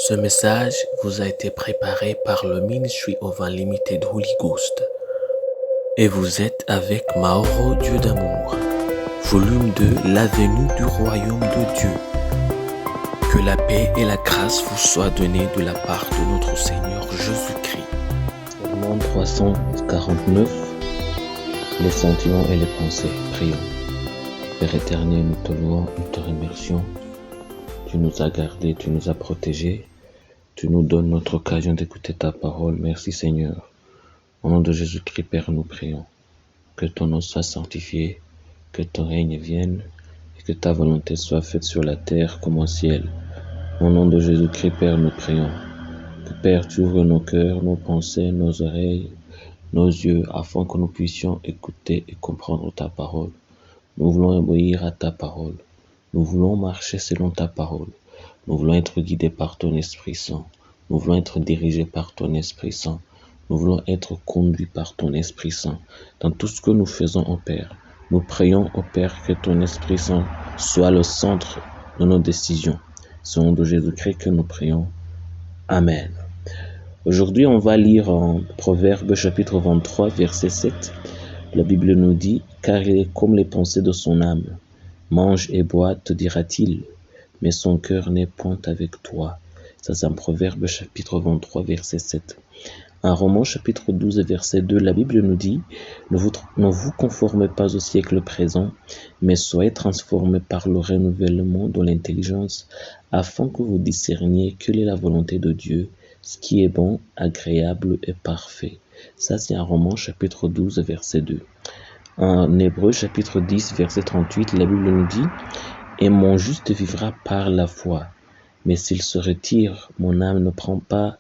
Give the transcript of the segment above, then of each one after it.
Ce message vous a été préparé par le Ministry of Unlimited Holy Ghost. Et vous êtes avec Mauro Dieu d'amour, volume 2, la venue du royaume de Dieu. Que la paix et la grâce vous soient données de la part de notre Seigneur Jésus-Christ. Sermon 349, les sentiments et les pensées. Prions. Père éternel, nous te louons, nous te remercions. Tu nous as gardés, tu nous as protégés. Tu nous donnes notre occasion d'écouter ta parole. Merci Seigneur. Au nom de Jésus-Christ, Père, nous prions. Que ton nom soit sanctifié, que ton règne vienne et que ta volonté soit faite sur la terre comme au ciel. Au nom de Jésus-Christ, Père, nous prions. Que Père, tu ouvres nos cœurs, nos pensées, nos oreilles, nos yeux, afin que nous puissions écouter et comprendre ta parole. Nous voulons obéir à ta parole. Nous voulons marcher selon ta parole. Nous voulons être guidés par ton Esprit Saint. Nous voulons être dirigés par ton Esprit Saint. Nous voulons être conduits par ton Esprit Saint. Dans tout ce que nous faisons, ô Père, nous prions, ô Père, que ton Esprit Saint soit le centre de nos décisions. C'est au nom de Jésus-Christ que nous prions. Amen. Aujourd'hui, on va lire en Proverbe chapitre 23, verset 7. La Bible nous dit « Car il est comme les pensées de son âme. Mange et bois, te dira-t-il, mais son cœur n'est point avec toi. » Ça, c'est en Proverbe chapitre 23, verset 7. En Romains chapitre 12, verset 2, la Bible nous dit « Ne vous conformez pas au siècle présent, mais soyez transformés par le renouvellement de l'intelligence, afin que vous discerniez quelle est la volonté de Dieu, ce qui est bon, agréable et parfait. » Ça, c'est en Romains chapitre 12, verset 2. En Hébreux chapitre 10, verset 38, la Bible nous dit « Et mon juste vivra par la foi, mais s'il se retire, mon âme ne prend pas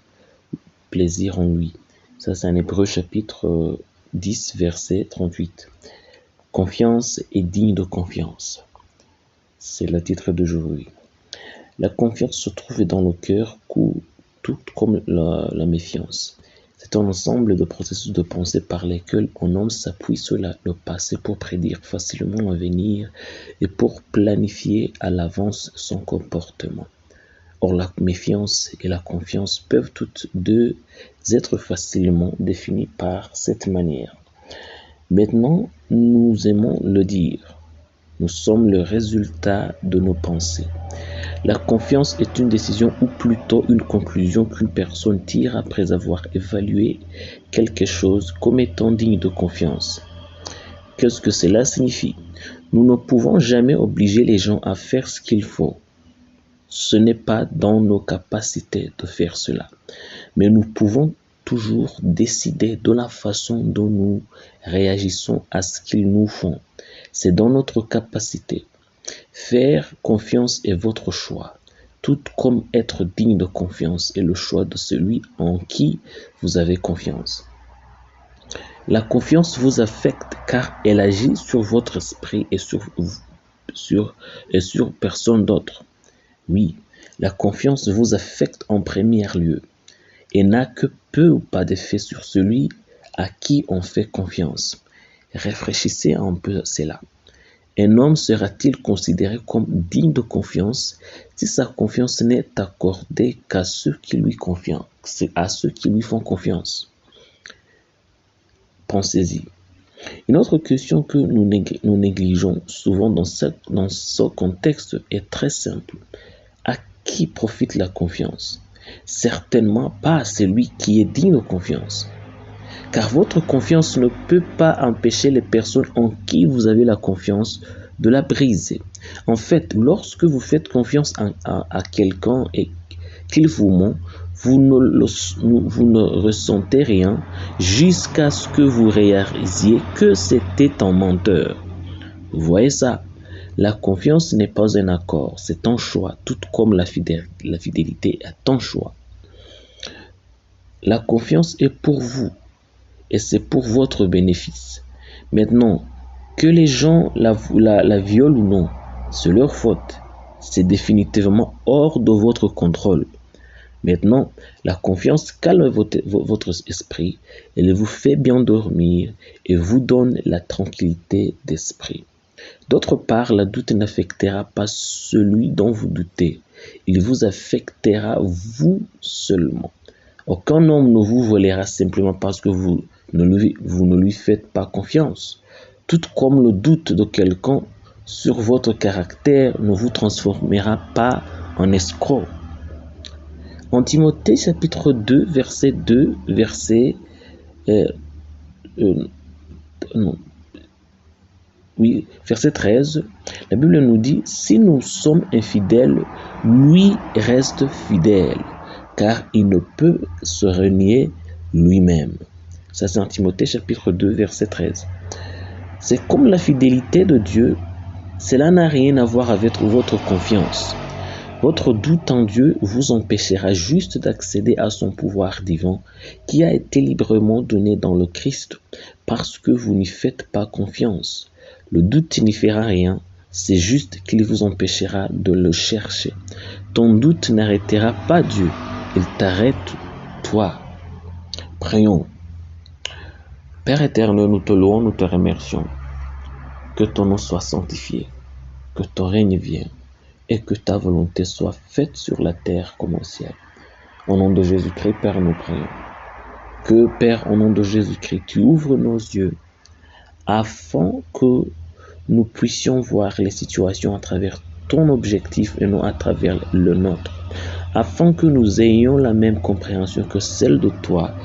plaisir en lui. » Ça, c'est en Hébreux chapitre 10, verset 38. Confiance est digne de confiance. C'est le titre d'aujourd'hui. La confiance se trouve dans le cœur, tout comme la méfiance. C'est un ensemble de processus de pensée par lesquels un homme s'appuie sur le passé pour prédire facilement l'avenir et pour planifier à l'avance son comportement. Or, la méfiance et la confiance peuvent toutes deux être facilement définies par cette manière. Maintenant, nous aimons le dire. Nous sommes le résultat de nos pensées. La confiance est une décision ou plutôt une conclusion qu'une personne tire après avoir évalué quelque chose comme étant digne de confiance. Qu'est-ce que cela signifie? Nous ne pouvons jamais obliger les gens à faire ce qu'il faut. Ce n'est pas dans nos capacités de faire cela. Mais nous pouvons toujours décider de la façon dont nous réagissons à ce qu'ils nous font. C'est dans notre capacité. Faire confiance est votre choix, tout comme être digne de confiance est le choix de celui en qui vous avez confiance. La confiance vous affecte car elle agit sur votre esprit et sur personne d'autre. Oui, la confiance vous affecte en premier lieu et n'a que peu ou pas d'effet sur celui à qui on fait confiance. Réfléchissez un peu à cela. Un homme sera-t-il considéré comme digne de confiance si sa confiance n'est accordée qu'à ceux qui lui font confiance? Pensez-y. Une autre question que nous négligeons souvent dans ce contexte est très simple. À qui profite la confiance? Certainement pas à celui qui est digne de confiance. Car votre confiance ne peut pas empêcher les personnes en qui vous avez la confiance de la briser. En fait, lorsque vous faites confiance à quelqu'un et qu'il vous ment, vous ne ressentez rien jusqu'à ce que vous réalisiez que c'était un menteur. Vous voyez ça? La confiance n'est pas un accord, c'est un choix, tout comme la fidélité est un choix. La confiance est pour vous. Et c'est pour votre bénéfice. Maintenant, que les gens la violent ou non, c'est leur faute. C'est définitivement hors de votre contrôle. Maintenant, la confiance calme votre esprit, elle vous fait bien dormir et vous donne la tranquillité d'esprit. D'autre part, la doute n'affectera pas celui dont vous doutez. Il vous affectera vous seulement. Aucun homme ne vous volera simplement parce que vous ne lui faites pas confiance. Tout comme le doute de quelqu'un sur votre caractère ne vous transformera pas en escroc. En Timothée chapitre 2, verset 13, la Bible nous dit « Si nous sommes infidèles, lui reste fidèle, car il ne peut se renier lui-même. » Ça c'est en Timothée chapitre 2, verset 13. C'est comme la fidélité de Dieu, cela n'a rien à voir avec votre confiance. Votre doute en Dieu vous empêchera juste d'accéder à son pouvoir divin qui a été librement donné dans le Christ parce que vous n'y faites pas confiance. Le doute n'y fera rien, c'est juste qu'il vous empêchera de le chercher. Ton doute n'arrêtera pas Dieu, il t'arrête toi. Prions. Père éternel, nous te louons, nous te remercions. Que ton nom soit sanctifié, que ton règne vienne et que ta volonté soit faite sur la terre comme au ciel. Au nom de Jésus-Christ, Père, nous prions. Que, Père, au nom de Jésus-Christ, tu ouvres nos yeux afin que nous puissions voir les situations à travers ton objectif et non à travers le nôtre. Afin que nous ayons la même compréhension que celle de toi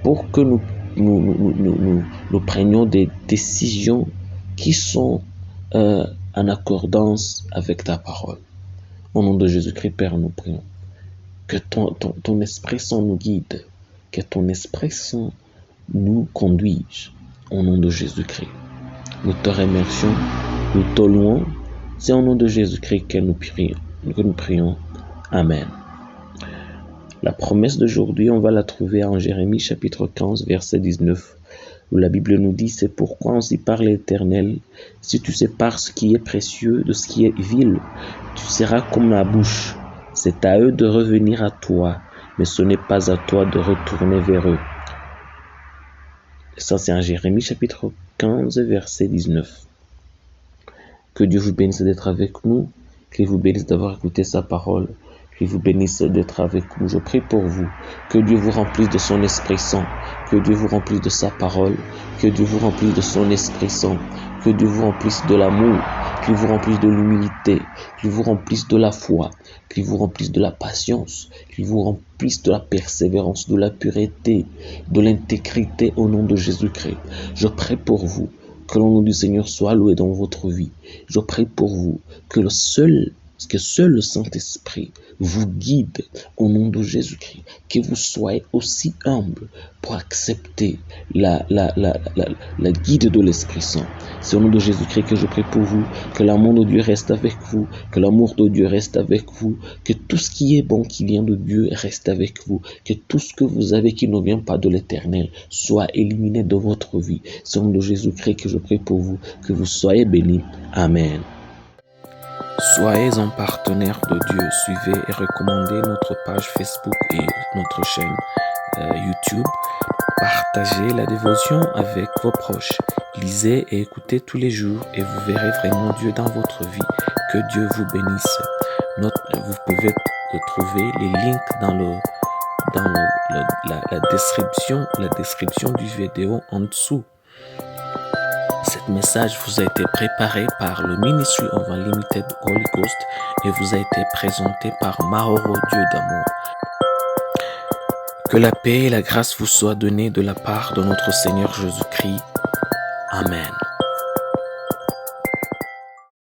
pour que nous prenions des décisions qui sont en accordance avec ta parole. Au nom de Jésus-Christ, Père, nous prions. Que ton Esprit Saint nous guide, que ton Esprit Saint nous conduise. Au nom de Jésus-Christ. Nous te remercions, nous te louons. C'est au nom de Jésus-Christ que nous prions. Amen. La promesse d'aujourd'hui, on va la trouver en Jérémie chapitre 15, verset 19, où la Bible nous dit « C'est pourquoi ainsi parle l'Éternel, si tu sépares ce qui est précieux de ce qui est vil, tu seras comme la bouche. C'est à eux de revenir à toi, mais ce n'est pas à toi de retourner vers eux. » Ça, c'est en Jérémie chapitre 15, verset 19. Que Dieu vous bénisse d'être avec nous, qu'il vous bénisse d'avoir écouté sa parole, qu'il vous bénisse d'être avec nous. Je prie pour vous, que Dieu vous remplisse de son Esprit Saint, que Dieu vous remplisse de sa parole, que Dieu vous remplisse de son Esprit Saint, que Dieu vous remplisse de l'amour, qu'il vous remplisse de l'humilité, qu'il vous remplisse de la foi, qu'il vous remplisse de la patience, qu'il vous remplisse de la persévérance, de la pureté, de l'intégrité au nom de Jésus-Christ. Je prie pour vous, que le nom du Seigneur soit loué dans votre vie. Je prie pour vous, que seul le Saint-Esprit vous guide au nom de Jésus-Christ, que vous soyez aussi humble pour accepter la guide de l'Esprit Saint. C'est au nom de Jésus-Christ que je prie pour vous, que l'amour de Dieu reste avec vous, que l'amour de Dieu reste avec vous, que tout ce qui est bon qui vient de Dieu reste avec vous, que tout ce que vous avez qui ne vient pas de l'Éternel soit éliminé de votre vie. C'est au nom de Jésus-Christ que je prie pour vous, que vous soyez bénis. Amen. Soyez un partenaire de Dieu. Suivez et recommandez notre page Facebook et notre chaîne YouTube. Partagez la dévotion avec vos proches. Lisez et écoutez tous les jours et vous verrez vraiment Dieu dans votre vie. Que Dieu vous bénisse. Vous pouvez trouver les links dans la description du vidéo en dessous. Cet message vous a été préparé par le Ministry of Unlimited Holy Ghost et vous a été présenté par Maoro Dieu d'amour. Que la paix et la grâce vous soient données de la part de notre Seigneur Jésus-Christ. Amen.